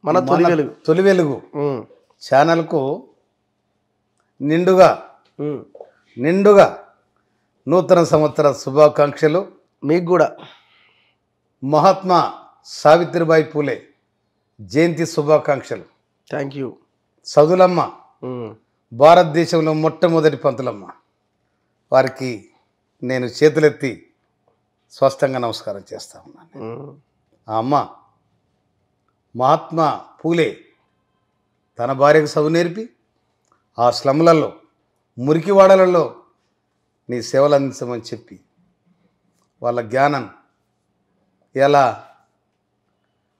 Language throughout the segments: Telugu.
మన తొలి వెలుగు ఛానల్కు నిండుగా నూతన సంవత్సర శుభాకాంక్షలు. మీకు కూడా మహాత్మా సావిత్రిబాయి పూలే జయంతి శుభాకాంక్షలు. Thank you. సదులమ్మ భారతదేశంలో మొట్టమొదటి పంతులమ్మ, వారికి నేను చేతులెత్తి స్పష్టంగా నమస్కారం చేస్తా ఉన్నాను. ఆ అమ్మ మహాత్మా పూలే తన భార్యకు చదువు నేర్పి ఆ స్లమ్లలో మురికివాడలలో నీ సేవలు అందించమని చెప్పి వాళ్ళ జ్ఞానం ఎలా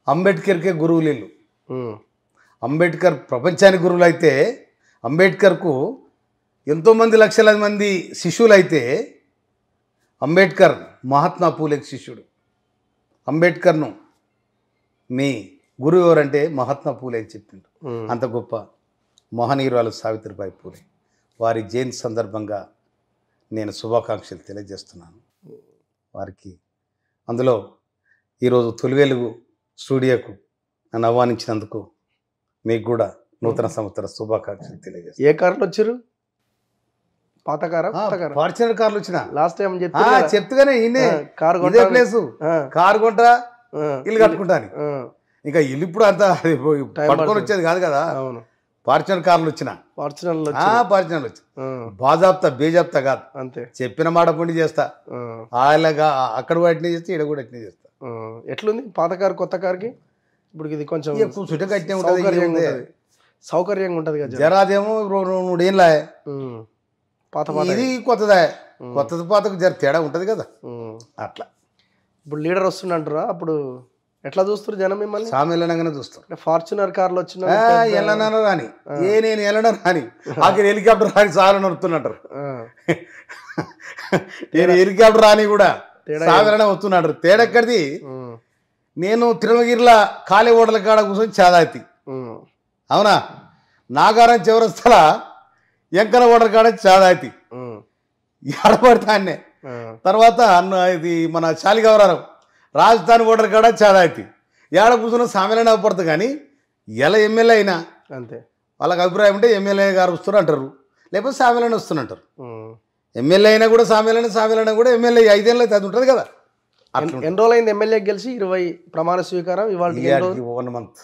అంబేద్కర్కే గురువులు వీళ్ళు. అంబేద్కర్ ప్రపంచానికి గురువులు అయితే అంబేద్కర్కు ఎంతోమంది లక్షలాది మంది శిష్యులు అయితే అంబేద్కర్ మహాత్మా పూలేకి శిష్యుడు. అంబేద్కర్ను మీ గురువు ఎవరంటే మహాత్మా పూలే అని చెప్పిండు. అంత గొప్ప మహనీయురాలు సావిత్రిబాయి పూలే వారి జయంతి సందర్భంగా నేను శుభాకాంక్షలు తెలియజేస్తున్నాను వారికి. అందులో ఈరోజు తొలి వెలుగు స్టూడియోకు నన్ను ఆహ్వానించినందుకు మీకు కూడా నూతన సంవత్సర శుభాకాంక్షలు తెలియజేస్తాను. ఏ కార్లు వచ్చారు? పాత కారా? ఫార్చునర్ కార్లు వచ్చిన లాస్ట్ టైం చెప్తేగానే ఈయనే ఇదే ప్లేసు కారు కొంటా ఇల్లు కట్టుకుంటాను. ఇంకా ఇల్లు ఇప్పుడు అంత పట్టుకొని వచ్చేది కాదు కదా. అవును, ఫార్చునర్ కార్లు వచ్చిన ఫార్చునర్లు వచ్చి బాజాప్తా బేజాప్తా కాదు, అంతే చెప్పిన మాట పండి చేస్తా. అలాగా అక్కడ కూడా అట్నే చేస్తా, ఇక్కడ కూడా అట్నే చేస్తా. ఎట్లుంది పాత కారు కొత్త కార్కి? ఇప్పుడు ఇది కొంచెం సౌకర్యంగా ఉంటుంది కదా. జరాదేమో 2 ఏళ్ళ పాత ఇది కొత్తదా, కొత్తది పాతకు జర తేడా ఉంటుంది కదా. అట్లా ఇప్పుడు లీడర్ వస్తుండంటారా? అప్పుడు ఎట్లా చూస్తారు జనం మిమ్మల్ని? సామెలనగానే చూస్తారు. ఫార్చునర్ కార్లు వచ్చిన ఎల్లనో రాని నేను ఎల్లనో రాని ఆఖరి హెలికాప్టర్ రాని చాలా నడుపుతున్నట్టు. నేను హెలికాప్టర్ రాని కూడా సామెలనే వస్తున్నట్టు. తేడెక్కడిది? నేను తిరుమగిరిలో ఖాళీ ఓడల కాడ కూర్చొని చాదాతి, అవునా, నాగారం చివరస్తల ఎంకల ఓడల కాడ చాదాతి ఎడబడతాన్నే. తర్వాత ఇది మన చాలిగవరారం రాజధాని ఓటర్ కాడ చాదాయితీ ఏడ కూర్చున్న సామెలనే అవ్వపడుతుంది. కానీ ఎలా ఎమ్మెల్యే అయినా అంతే, వాళ్ళకి అభిప్రాయం ఉంటే ఎమ్మెల్యే గారు వస్తున్నారు అంటారు, లేకపోతే సామెలనే వస్తున్నట్టారు. ఎమ్మెల్యే అయినా కూడా సామెలైనా కూడా ఎమ్మెల్యే 5 ఏళ్ళు అయితే అది ఉంటుంది కదా. ఎన్ని రోజులైంది ఎమ్మెల్యే గెలిచి? 20 ప్రమాణ స్వీకారం ఇవాళ 1 మంత్.